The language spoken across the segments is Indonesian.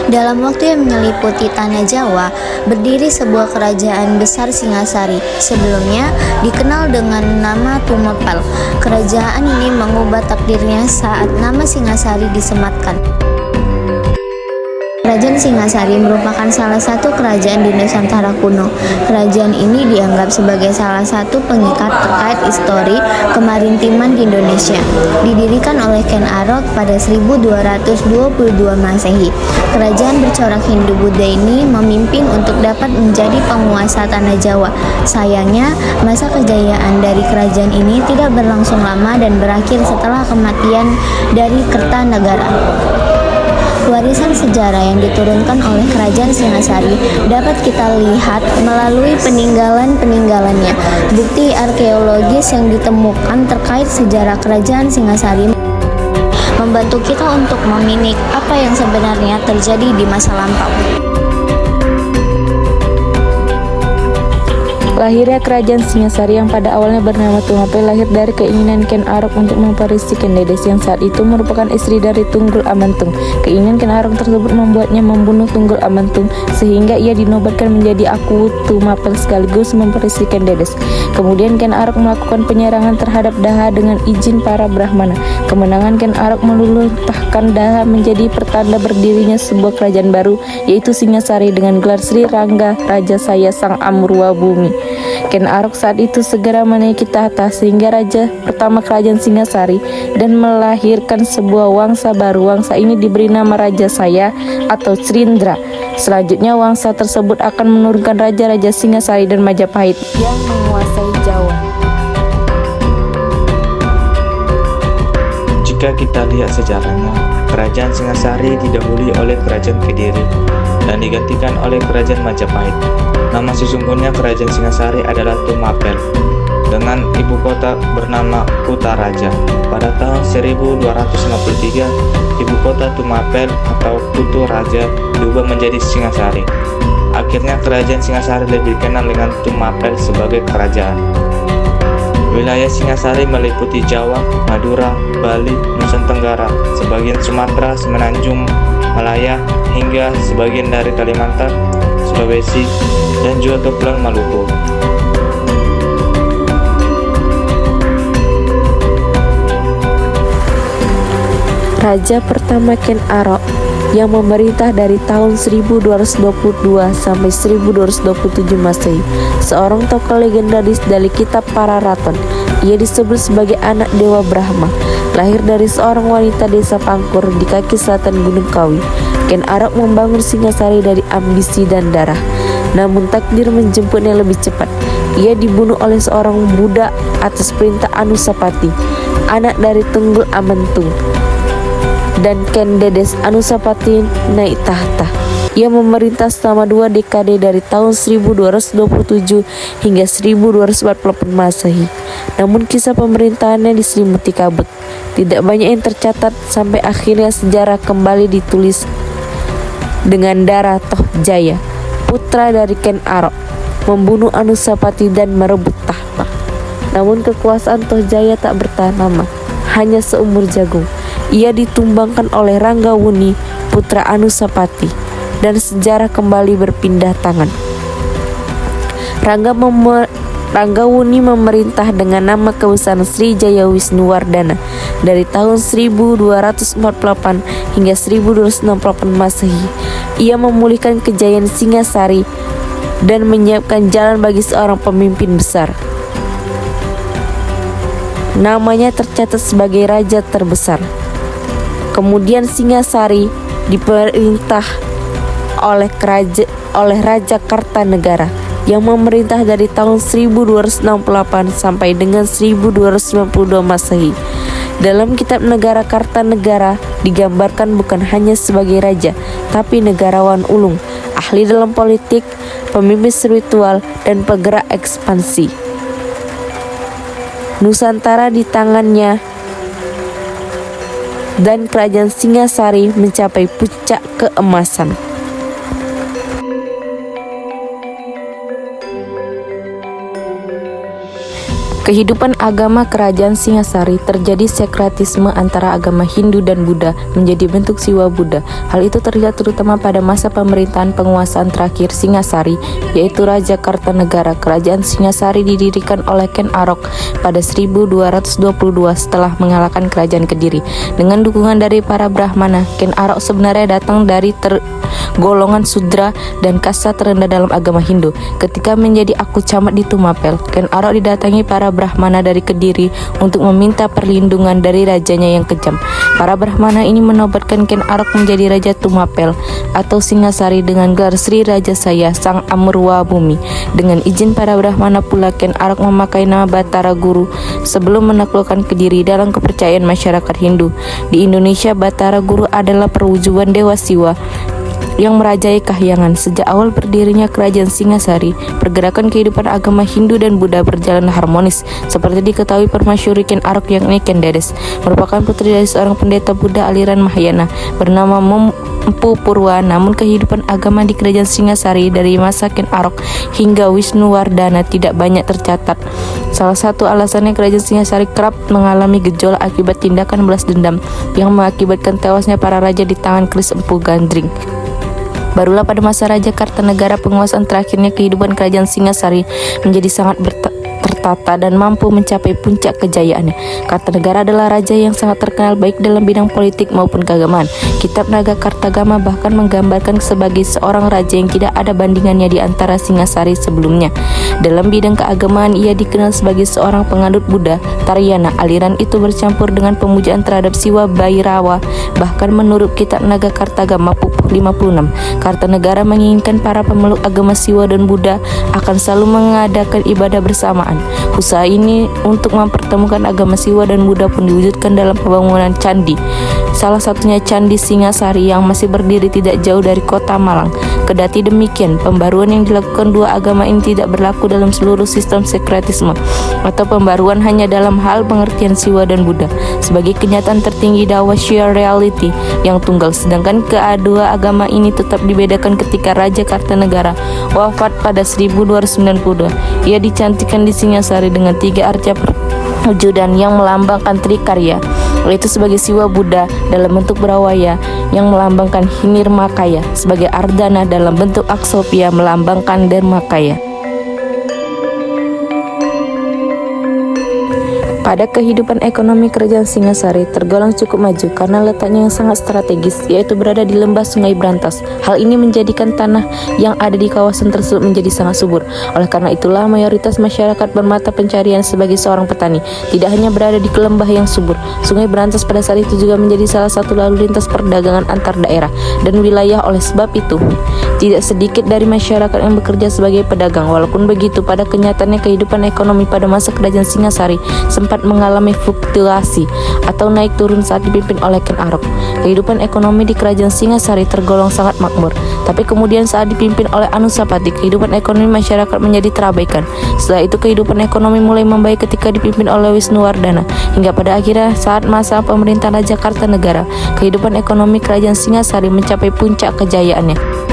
Dalam waktu yang menyeliputi tanah Jawa, berdiri sebuah kerajaan besar Singasari. Sebelumnya dikenal dengan nama Tumapel. Kerajaan ini mengubah takdirnya saat nama Singasari disematkan. Kerajaan Singasari merupakan salah satu kerajaan di Nusantara kuno. Kerajaan ini dianggap sebagai salah satu pengikat terkait histori kemarintiman di Indonesia. Didirikan oleh Ken Arok pada 1222 Masehi. Kerajaan bercorak Hindu-Buddha ini memimpin untuk dapat menjadi penguasa tanah Jawa. Sayangnya, masa kejayaan dari kerajaan ini tidak berlangsung lama dan berakhir setelah kematian dari Kertanegara. Warisan sejarah yang diturunkan oleh Kerajaan Singasari dapat kita lihat melalui peninggalan-peninggalannya. Bukti arkeologis yang ditemukan terkait sejarah Kerajaan Singasari membantu kita untuk meminik apa yang sebenarnya terjadi di masa lampau. Lahirnya Kerajaan Singasari yang pada awalnya bernama Tumapel lahir dari keinginan Ken Arok untuk memperisi Ken Dedes yang saat itu merupakan istri dari Tunggul Amantung. Keinginan Ken Arok tersebut membuatnya membunuh Tunggul Amantung sehingga ia dinobatkan menjadi Aku Tumapel sekaligus memperisi Ken Dedes. Kemudian Ken Arok melakukan penyerangan terhadap Daha dengan izin para Brahmana. Kemenangan Ken Arok meluluhtahkan Daha menjadi pertanda berdirinya sebuah kerajaan baru yaitu Singasari dengan gelar Sri Rangga Raja Saya Sang Amurwa Bumi. Ken Arok saat itu segera menaiki tahta sehingga raja pertama kerajaan Singasari dan melahirkan sebuah wangsa baru. Wangsa ini diberi nama Raja Saya atau Srindra. Selanjutnya wangsa tersebut akan menurunkan raja-raja Singasari dan Majapahit yang menguasai Jawa. Jika kita lihat sejarahnya, Kerajaan Singasari didahului oleh Kerajaan Kediri dan digantikan oleh Kerajaan Majapahit. Nama sesungguhnya Kerajaan Singasari adalah Tumapel dengan ibu kota bernama Kutaraja. Pada tahun 1253, ibu kota Tumapel atau Kutaraja diubah menjadi Singasari. Akhirnya Kerajaan Singasari lebih dikenal dengan Tumapel sebagai kerajaan. Wilayah Singasari meliputi Jawa, Madura, Bali, Nusa Tenggara, sebagian Sumatera, Semenanjung, Malaya, hingga sebagian dari Kalimantan, Sulawesi, dan juga Kepulauan Maluku. Raja pertama Ken Arok yang memerintah dari tahun 1222 sampai 1227 Masehi, seorang tokoh legendaris dari kitab para raton. Ia disebut sebagai anak Dewa Brahma, lahir dari seorang wanita desa Pangkur di kaki selatan Gunung Kawi. Ken Arok membangun Singasari dari ambisi dan darah, namun takdir menjemputnya lebih cepat. Ia dibunuh oleh seorang budak atas perintah Anusapati, anak dari Tunggul Amantung, dan Ken Dedes. Anusapati naik tahta. Ia memerintah selama 2 dekade dari tahun 1227 hingga 1248 Masehi. Namun kisah pemerintahannya diselimuti kabut. Tidak banyak yang tercatat sampai akhirnya sejarah kembali ditulis dengan darah Toh Jaya, putra dari Ken Arok, membunuh Anusapati dan merebut tahta. Namun kekuasaan Toh Jaya tak bertahan lama, hanya seumur jagung. Ia ditumbangkan oleh Ranggawuni, putra Anusapati, dan sejarah kembali berpindah tangan. Ranggawuni memerintah dengan nama kebesaran Sri Jaya Wisnuwardana dari tahun 1248 hingga 1268 Masehi. Ia memulihkan kejayaan Singasari dan menyiapkan jalan bagi seorang pemimpin besar. Namanya tercatat sebagai raja terbesar. Kemudian Singasari diperintah oleh Raja Kartanegara yang memerintah dari tahun 1268 sampai dengan 1292 Masehi. Dalam kitab Negara Kartanegara digambarkan bukan hanya sebagai raja, tapi negarawan ulung, ahli dalam politik, pemimpin spiritual, dan penggerak ekspansi. Nusantara di tangannya dan kerajaan Singasari mencapai puncak keemasan. Kehidupan agama kerajaan Singasari terjadi sekretisme antara agama Hindu dan Buddha menjadi bentuk siwa Buddha. Hal itu terlihat terutama pada masa pemerintahan penguasaan terakhir Singasari, yaitu Raja Kartanegara. Kerajaan Singasari didirikan oleh Ken Arok pada 1222 setelah mengalahkan kerajaan Kediri. Dengan dukungan dari para Brahmana, Ken Arok sebenarnya datang dari golongan Sudra dan kasta terendah dalam agama Hindu. Ketika menjadi aku camat di Tumapel, Ken Arok didatangi para Brahmana dari Kediri untuk meminta perlindungan dari rajanya yang kejam. Para Brahmana ini menobatkan Ken Arok menjadi Raja Tumapel atau Singasari dengan gelar Sri Raja Saya Sang Amurwa Bumi. Dengan izin para Brahmana pula, Ken Arok memakai nama Batara Guru sebelum menaklukkan Kediri. Dalam kepercayaan masyarakat Hindu di Indonesia, Batara Guru adalah perwujudan Dewa Siwa yang merajai Kahyangan. Sejak awal berdirinya kerajaan Singasari, pergerakan kehidupan agama Hindu dan Buddha berjalan harmonis. Seperti diketahui permasyuri Ken Arok yakni Ken Dedes merupakan putri dari seorang pendeta Buddha aliran Mahayana bernama Mpu Purwa. Namun kehidupan agama di kerajaan Singasari dari masa Ken Arok hingga Wisnuwardana tidak banyak tercatat. Salah satu alasannya kerajaan Singasari kerap mengalami gejolak akibat tindakan balas dendam yang mengakibatkan tewasnya para raja di tangan Kris Empu Gandring. Barulah pada masa Raja Kartanegara penguasaan terakhirnya kehidupan kerajaan Singasari menjadi sangat tertata dan mampu mencapai puncak kejayaannya. Kartanegara adalah raja yang sangat terkenal baik dalam bidang politik maupun keagamaan. Kitab Naga Kartagama bahkan menggambarkan sebagai seorang raja yang tidak ada bandingannya di antara Singasari sebelumnya. Dalam bidang keagamaan ia dikenal sebagai seorang penganut Buddha Taryana. Aliran itu bercampur dengan pemujaan terhadap Siwa Bhairawa. Bahkan menurut Kitab Naga Kartagama Pupuh 56, Kartanegara menginginkan para pemeluk agama Siwa dan Buddha akan selalu mengadakan ibadah bersamaan. Usaha ini untuk mempertemukan agama Siwa dan Buddha pun diwujudkan dalam pembangunan candi. Salah satunya Candi Singasari yang masih berdiri tidak jauh dari kota Malang. Kedati demikian, pembaruan yang dilakukan dua agama ini tidak berlaku dalam seluruh sistem sekretisme atau pembaruan hanya dalam hal pengertian Siwa dan Buddha sebagai kenyataan tertinggi dakwah sheer reality yang tunggal. Sedangkan kedua agama ini tetap dibedakan ketika Raja Kartanegara wafat pada 1292. Ia dicantikkan di Singasari dengan 3 arca perwujudan yang melambangkan Trikarya, yaitu sebagai Siwa Buddha dalam bentuk Brawaya yang melambangkan Hinirmakaya, sebagai Ardana dalam bentuk Aksopia melambangkan Dharmakaya. Pada kehidupan ekonomi kerajaan Singasari tergolong cukup maju karena letaknya yang sangat strategis, yaitu berada di lembah Sungai Brantas. Hal ini menjadikan tanah yang ada di kawasan tersebut menjadi sangat subur. Oleh karena itulah mayoritas masyarakat bermata pencarian sebagai seorang petani. Tidak hanya berada di lembah yang subur, Sungai Brantas pada saat itu juga menjadi salah satu lalu lintas perdagangan antar daerah dan wilayah. Oleh sebab itu, tidak sedikit dari masyarakat yang bekerja sebagai pedagang. Walaupun begitu, pada kenyataannya kehidupan ekonomi pada masa kerajaan Singasari sempat mengalami fluktuasi atau naik turun saat dipimpin oleh Ken Arok. Kehidupan ekonomi di kerajaan Singasari tergolong sangat makmur, tapi kemudian saat dipimpin oleh Anusapati, kehidupan ekonomi masyarakat menjadi terabaikan. Setelah itu kehidupan ekonomi mulai membaik ketika dipimpin oleh Wisnuwardana, hingga pada akhirnya saat masa pemerintahan Raja Kartanegara, kehidupan ekonomi kerajaan Singasari mencapai puncak kejayaannya.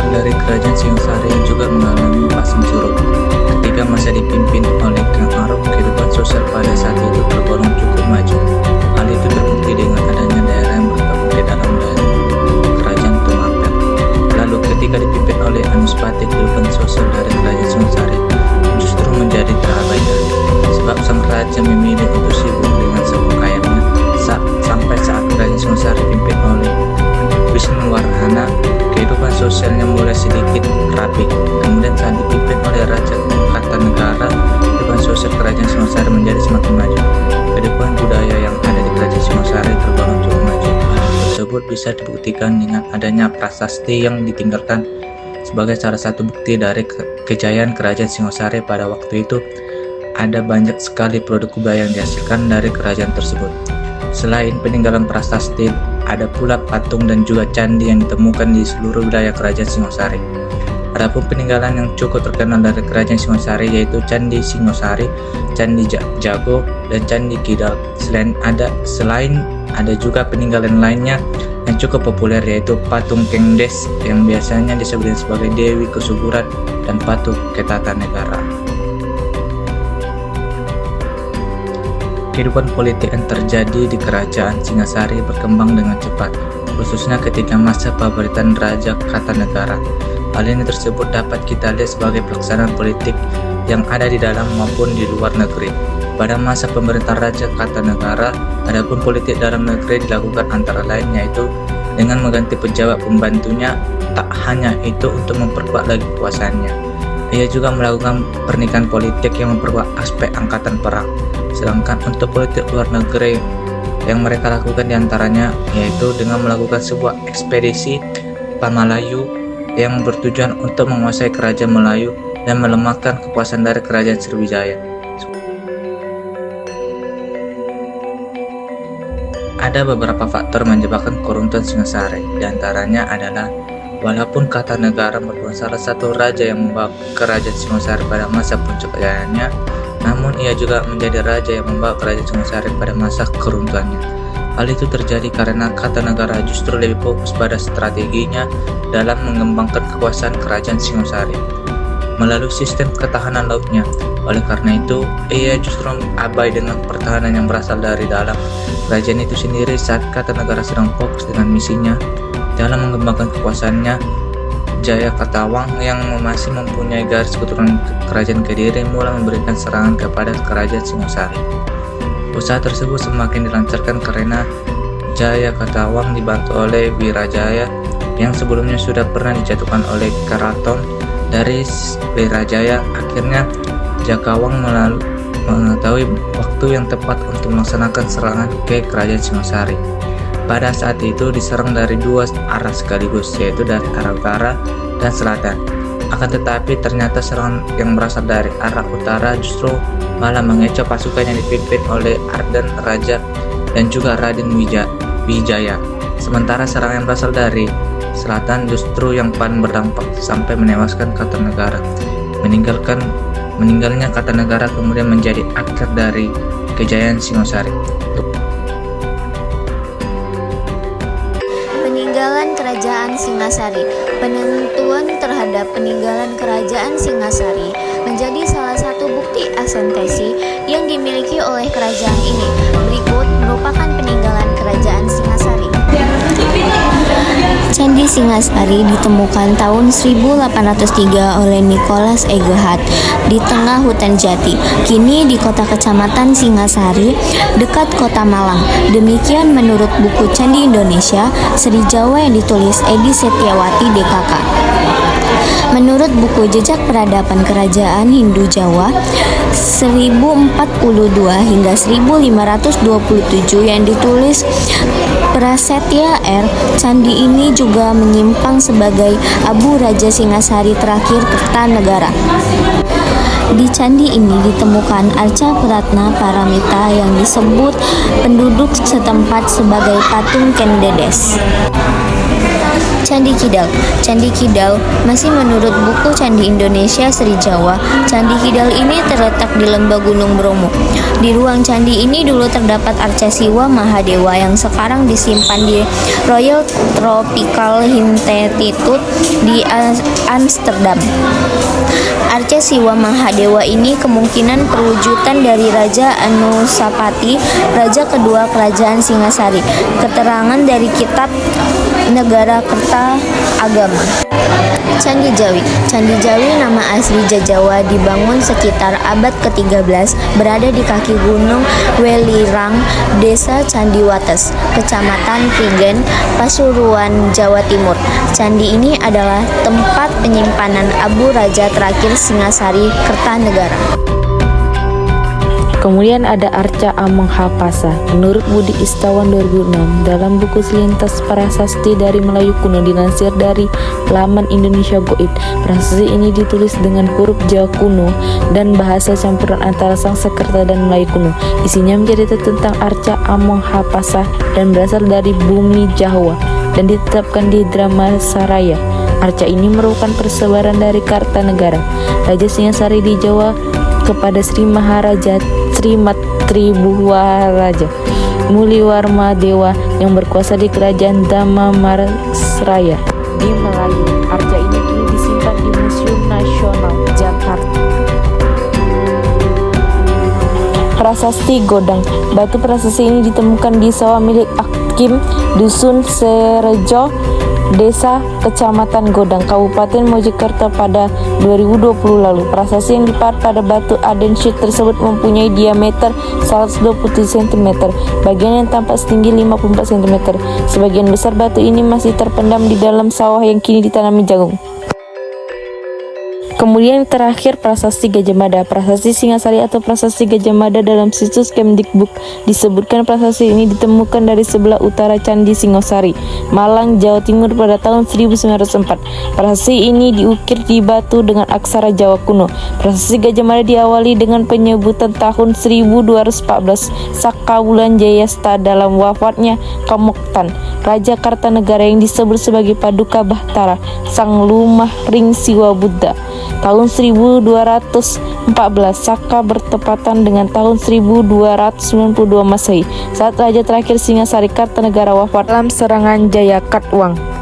Dari kerajaan Singasari juga mengalami pasang surut. Ketika masa dipimpin oleh Ken Arok, kehidupan sosial pada saat itu tergolong cukup maju. Hal itu terbukti dengan adanya daerah yang bergabung di dalam daerah kerajaan Tumapel. Lalu ketika dipimpin oleh Anuspati, kehidupan sosial dari kerajaan Singasari justru menjadi terabaikan, sebab sang raja memilih untuk sibuk dengan kekayaannya. Sampai saat kerajaan Singasari dipimpin oleh Wisnuwardana, kehidupan sosialnya mulai sedikit rapi. Kemudian saat dipimpin oleh Raja Kartanegara, kehidupan sosial kerajaan Singasari menjadi semakin maju. Kehidupan budaya yang ada di kerajaan Singasari tergolong cukup maju. Hal tersebut bisa dibuktikan dengan adanya prasasti yang ditinggalkan sebagai salah satu bukti dari kejayaan kerajaan Singasari pada waktu itu. Ada banyak sekali produk budaya yang dihasilkan dari kerajaan tersebut. Selain peninggalan prasasti, ada pula patung dan juga candi yang ditemukan di seluruh wilayah kerajaan Singasari. Adapun peninggalan yang cukup terkenal dari kerajaan Singasari yaitu Candi Singosari, Candi Jago, dan Candi Kidal. Selain ada juga peninggalan lainnya yang cukup populer, yaitu patung Kengdes yang biasanya disebut sebagai Dewi Kesuburan dan patung Kertanegara. Kehidupan politik yang terjadi di Kerajaan Singasari berkembang dengan cepat, khususnya ketika masa pemerintahan Raja Kertanegara. Hal ini tersebut dapat kita lihat sebagai pelaksanaan politik yang ada di dalam maupun di luar negeri. Pada masa pemerintahan Raja Kertanegara, adapun politik dalam negeri dilakukan antara lain yaitu dengan mengganti pejabat pembantunya. Tak hanya itu, untuk memperkuat lagi kekuasaannya, ia juga melakukan pernikahan politik yang memperkuat aspek angkatan perang. Sedangkan untuk politik luar negeri yang mereka lakukan diantaranya yaitu dengan melakukan sebuah ekspedisi Pamalayu yang bertujuan untuk menguasai kerajaan Melayu dan melemahkan kekuasaan dari kerajaan Sriwijaya. Ada beberapa faktor menyebabkan keruntuhan Singasari. Diantaranya adalah walaupun Kertanegara merupakan salah satu raja yang membawa kerajaan Singasari pada masa puncak kejayaannya, namun ia juga menjadi raja yang membawa kerajaan Singasari pada masa keruntuhannya. Hal itu terjadi karena Kertanegara justru lebih fokus pada strateginya dalam mengembangkan kekuasaan kerajaan Singasari melalui sistem ketahanan lautnya. Oleh karena itu, ia justru abai dengan pertahanan yang berasal dari dalam kerajaan itu sendiri saat Kertanegara sedang fokus dengan misinya dalam mengembangkan kekuasaannya. Jayakartawang yang masih mempunyai garis keturunan kerajaan Kediri mulai memberikan serangan kepada kerajaan Singasari. Usaha tersebut semakin dilancarkan karena Jayakartawang dibantu oleh Wirajaya yang sebelumnya sudah pernah dijatuhkan oleh keraton dari Wirajaya. Akhirnya Jakawang mengetahui waktu yang tepat untuk melaksanakan serangan ke kerajaan Singasari. Pada saat itu diserang dari dua arah sekaligus, yaitu dari arah utara dan selatan. Akan tetapi ternyata serangan yang berasal dari arah utara justru malah mengecoh pasukan yang dipimpin oleh Ardan Raja dan juga Raden Wijaya. Sementara serangan yang berasal dari selatan justru yang paling berdampak sampai menewaskan Kertanegara. Meninggalnya Kertanegara kemudian menjadi akhir dari kejayaan Singasari. Peninggalan Kerajaan Singasari. Penentuan terhadap peninggalan Kerajaan Singasari menjadi salah satu bukti asentesi yang dimiliki oleh kerajaan ini. Berikut merupakan peninggalan Kerajaan Singasari. Candi Singasari ditemukan tahun 1803 oleh Nicholas Egerhard di tengah hutan jati, kini di kota kecamatan Singasari, dekat kota Malang. Demikian menurut buku Candi Indonesia Seri Jawa yang ditulis Edi Setiawati DKK. Menurut buku Jejak Peradaban Kerajaan Hindu Jawa 1042 hingga 1527 yang ditulis Prasetya R, candi ini juga menyimpang sebagai Abu Raja Singasari terakhir Kertanegara. Di candi ini ditemukan arca Pratna Paramita yang disebut penduduk setempat sebagai patung Kendedes. Candi Kidal. Candi Kidal masih menurut buku Candi Indonesia Seri Jawa. Candi Kidal ini terletak di lembah Gunung Bromo. Di ruang candi ini dulu terdapat arca Siwa Mahadewa yang sekarang disimpan di Royal Tropical Institute di Amsterdam. Arca Siwa Mahadewa ini kemungkinan perwujudan dari Raja Anusapati, raja kedua kerajaan Singasari. Keterangan dari kitab Negara Kerta Agama. Candi Jawi. Candi Jawi nama asli Jajawa, dibangun sekitar abad ke-13, berada di kaki gunung Welirang, desa Candiwates, kecamatan Prigen, Pasuruan, Jawa Timur. Candi ini adalah tempat penyimpanan Abu Raja terakhir Singasari Kertanegara. Kemudian ada arca Amangapasa. Menurut Budi Istawan 2006 dalam buku Selintas Prasasti dari Melayu Kuno dilansir dari laman Indonesia Goib. Prasasti ini ditulis dengan huruf Jawa kuno dan bahasa campuran antara Sanskerta dan Melayu kuno. Isinya mencerita tentang arca Amangapasa dan berasal dari bumi Jawa dan ditetapkan di Dramasaraya. Arca ini merupakan persebaran dari Kertanegara, Raja Singasari di Jawa kepada Sri Maharaja Sri Matribuwaraja Muliwarma Dewa yang berkuasa di kerajaan Dhammamarasraya di Melayu. Arca ini kini disimpan di Museum Nasional Jakarta. Prasasti Godang. Batu prasasti ini ditemukan di sawah milik Hakim Dusun Serejo, Desa Kecamatan Godang, Kabupaten Mojokerto pada 2020 lalu. Prasasti yang dipahat pada batu andesite tersebut mempunyai diameter 127 cm, bagian yang tampak setinggi 54 cm. Sebagian besar batu ini masih terpendam di dalam sawah yang kini ditanami jagung. Kemudian terakhir prasasti Gajah Mada. Prasasti Singasari atau prasasti Gajah Mada dalam situs Kemdikbud disebutkan prasasti ini ditemukan dari sebelah utara Candi Singosari, Malang, Jawa Timur pada tahun 1904. Prasasti ini diukir di batu dengan aksara Jawa kuno. Prasasti Gajah Mada diawali dengan penyebutan tahun 1214 Saka Wulan Jayasta dalam wafatnya Kamoktan, Raja Kartanegara yang disebut sebagai Paduka Bahtara, Sang Lumah Ring Siwa Buddha. Tahun 1214 Saka bertepatan dengan tahun 1292 Masehi, saat Raja terakhir Singasari Kartanegara wafat dalam serangan Jaya Katwang.